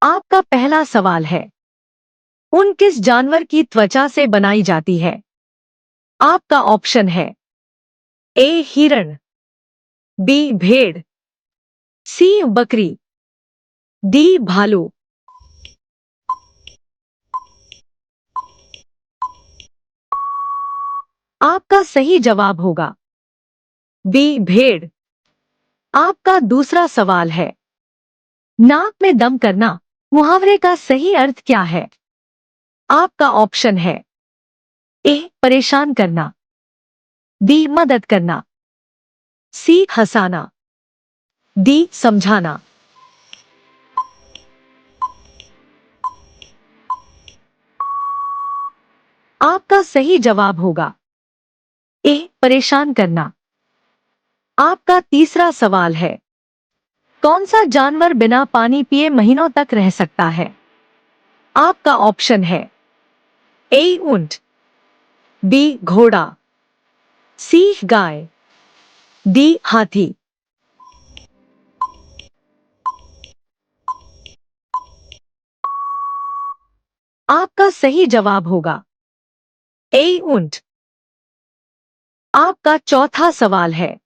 आपका पहला सवाल है, ऊन किस जानवर की त्वचा से बनाई जाती है? आपका ऑप्शन है ए हिरण, बी भेड़, सी बकरी, डी भालू। आपका सही जवाब होगा बी भेड़। आपका दूसरा सवाल है, नाक में दम करना मुहावरे का सही अर्थ क्या है? आपका ऑप्शन है ए परेशान करना, बी मदद करना, सी हंसाना, डी समझाना। आपका सही जवाब होगा ए परेशान करना। आपका तीसरा सवाल है, कौन सा जानवर बिना पानी पिए महीनों तक रह सकता है? आपका ऑप्शन है ए ऊंट, बी घोड़ा, सी गाय, डी हाथी। आपका सही जवाब होगा ए ऊंट। आपका चौथा सवाल है,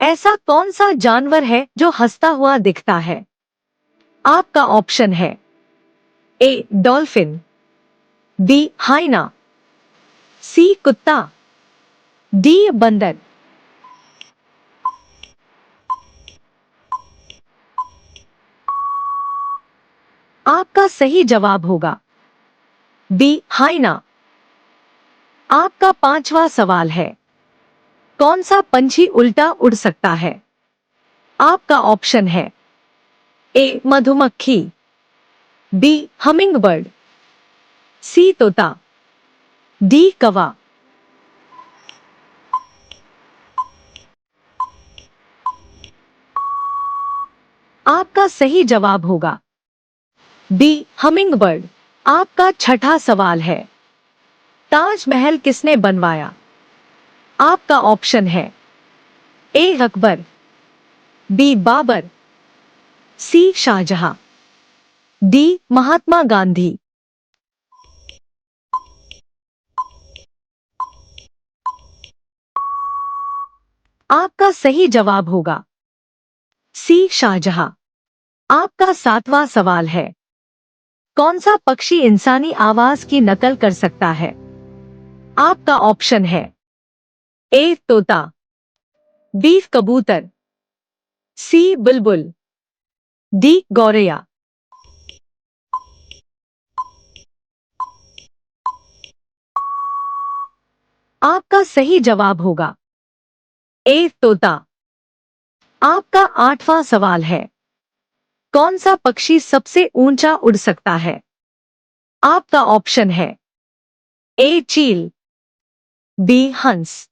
ऐसा कौन सा जानवर है जो हंसता हुआ दिखता है? आपका ऑप्शन है ए डॉल्फिन, बी हाइना, सी कुत्ता, डी बंदर। आपका सही जवाब होगा बी हाइना। आपका पांचवा सवाल है, कौन सा पंछी उल्टा उड़ सकता है? आपका ऑप्शन है ए मधुमक्खी, बी हमिंग बर्ड, सी तोता, डी कौवा। आपका सही जवाब होगा बी हमिंग बर्ड। आपका छठा सवाल है, ताजमहल किसने बनवाया? आपका ऑप्शन है ए अकबर, बी बाबर, सी शाहजहां, डी महात्मा गांधी। आपका सही जवाब होगा सी शाहजहां। आपका सातवां सवाल है, कौन सा पक्षी इंसानी आवाज की नकल कर सकता है? आपका ऑप्शन है ए तोता, बी कबूतर, सी बुलबुल, डी गौरैया। आपका सही जवाब होगा ए तोता। आपका आठवां सवाल है, कौन सा पक्षी सबसे ऊंचा उड़ सकता है? आपका ऑप्शन है ए चील, बी हंस,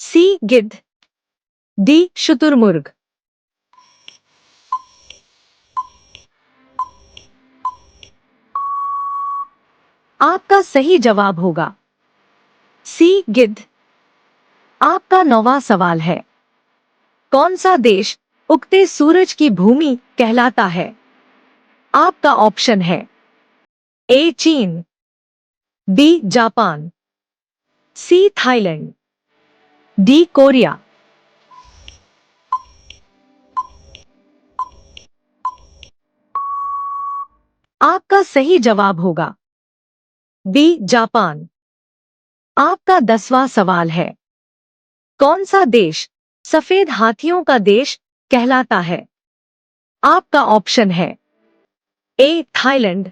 सी गिद्ध, डी शुतुरमुर्ग। आपका सही जवाब होगा सी गिद्ध। आपका नौवां सवाल है, कौन सा देश उगते सूरज की भूमि कहलाता है? आपका ऑप्शन है ए चीन, B Japan, C Thailand, D Korea. आपका सही जवाब होगा बी जापान। आपका 10वां सवाल है, कौन सा देश सफेद हाथियों का देश कहलाता है? आपका ऑप्शन है A Thailand,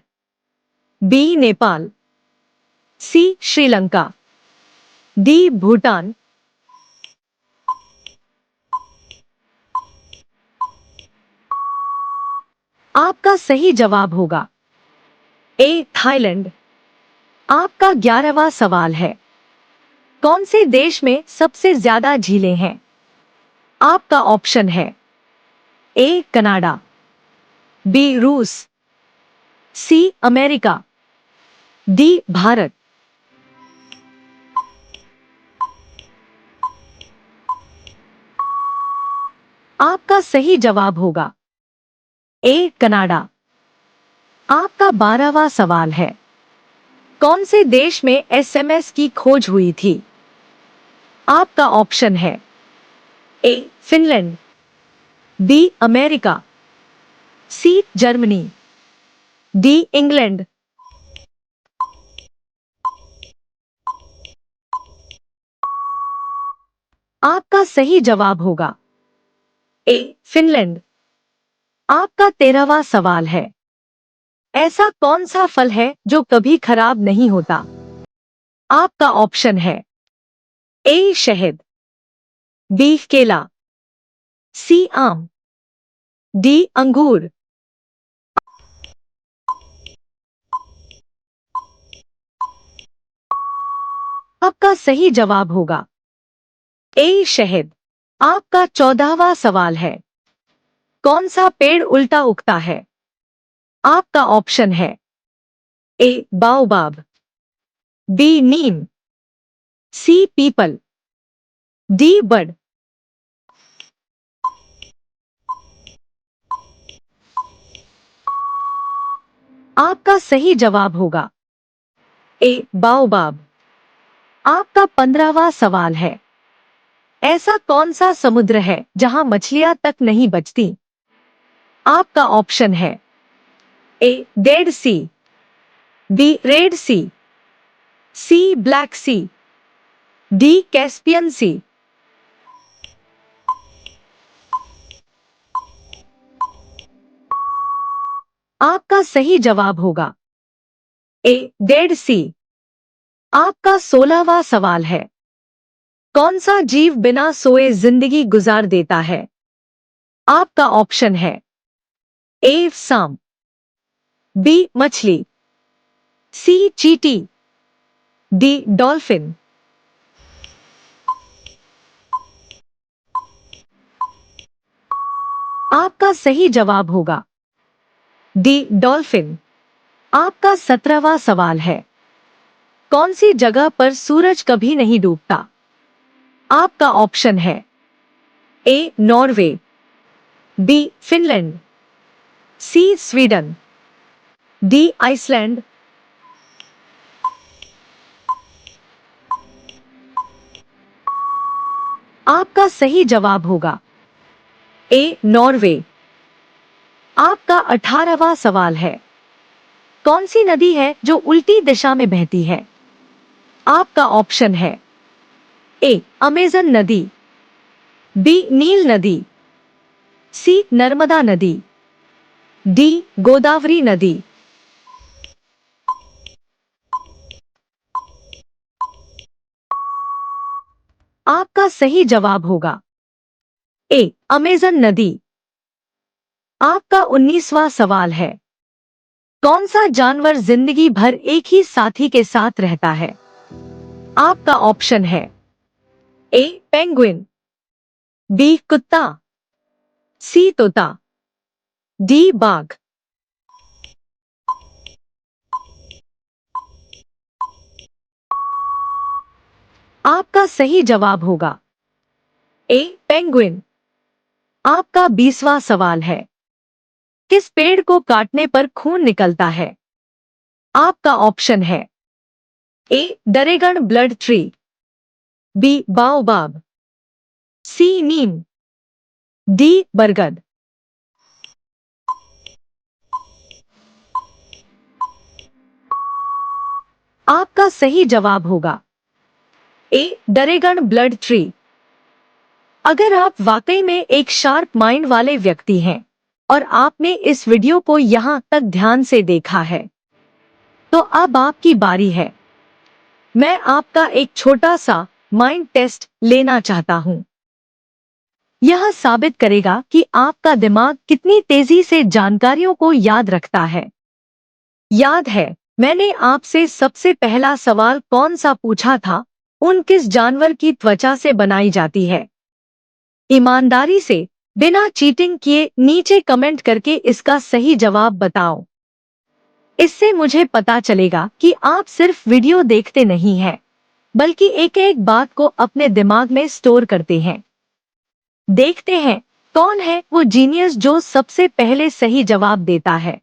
B Nepal, C Sri Lanka, D Bhutan. आपका सही जवाब होगा ए थाईलैंड। आपका 11वां सवाल है, कौन से देश में सबसे ज्यादा झीलें हैं? आपका ऑप्शन है ए कनाडा, बी रूस, सी अमेरिका, डी भारत। आपका सही जवाब होगा ए कनाडा। आपका 12वां सवाल है, कौन से देश में एसएमएस की खोज हुई थी? आपका ऑप्शन है A Finland, B America, C Germany, D England. आपका सही जवाब होगा ए फिनलैंड। आपका 13वां सवाल है, ऐसा कौन सा फल है जो कभी खराब नहीं होता? आपका ऑप्शन है ए शहद, बी केला, सी आम, डी अंगूर। आपका सही जवाब होगा ए शहद। आपका 14वां सवाल है, कौन सा पेड़ उल्टा उगता है? आपका ऑप्शन है ए बाओबाब, बी नीम, सी पीपल, डी बड़। आपका सही जवाब होगा ए बाओबाब। आपका 15वां सवाल है, ऐसा कौन सा समुद्र है जहां मछलियां तक नहीं बचती? आपका ऑप्शन है A Dead Sea, B Red Sea Black Sea, D Caspian Sea. आपका सही जवाब होगा ए डेड सी। आपका 16वां सवाल है, कौन सा जीव बिना सोए जिंदगी गुजार देता है? आपका ऑप्शन है ए सांप, बी मछली, सी चींटी, डी डॉल्फिन। आपका सही जवाब होगा डी डॉल्फिन। आपका 17वां सवाल है, कौन सी जगह पर सूरज कभी नहीं डूबता? आपका ऑप्शन है A Norway, B Finland, C Sweden, D Iceland. आपका सही जवाब होगा ए नॉर्वे। आपका 18वां सवाल है, कौन सी नदी है जो उल्टी दिशा में बहती है? आपका ऑप्शन है ए अमेजन नदी, बी नील नदी, सी नर्मदा नदी, डी गोदावरी नदी। आपका सही जवाब होगा ए अमेजन नदी। आपका 19वां सवाल है, कौन सा जानवर जिंदगी भर एक ही साथी के साथ रहता है? आपका ऑप्शन है ए पेंगुइन, बी कुत्ता, सी तोता, डी बाघ। आपका सही जवाब होगा ए पेंगुइन। आपका 20वां सवाल है, किस पेड़ को काटने पर खून निकलता है? आपका ऑप्शन है A dragon blood tree, B baobab, C neem, D बरगद। आपका सही जवाब होगा ए डरेगन ब्लड ट्री। अगर आप वाकई में एक शार्प माइंड वाले व्यक्ति हैं और आपने इस वीडियो को यहाँ तक ध्यान से देखा है, तो अब आपकी बारी है। मैं आपका एक छोटा सा माइंड टेस्ट लेना चाहता हूँ। यह साबित करेगा कि आपका दिमाग कितनी तेजी से जानकारियों को याद रखता है। याद है, मैंने आपसे सबसे पहला सवाल कौन सा पूछा था? ऊन किस जानवर की त्वचा से बनाई जाती है? ईमानदारी से, बिना चीटिंग किए नीचे कमेंट करके इसका सही जवाब बताओ। इससे मुझे पता चलेगा कि आप सिर्फ वीडियो देखते नहीं हैं, बल्कि एक एक बात को अपने दिमाग में स्टोर करते हैं। देखते हैं कौन है वो जीनियस जो सबसे पहले सही जवाब देता है।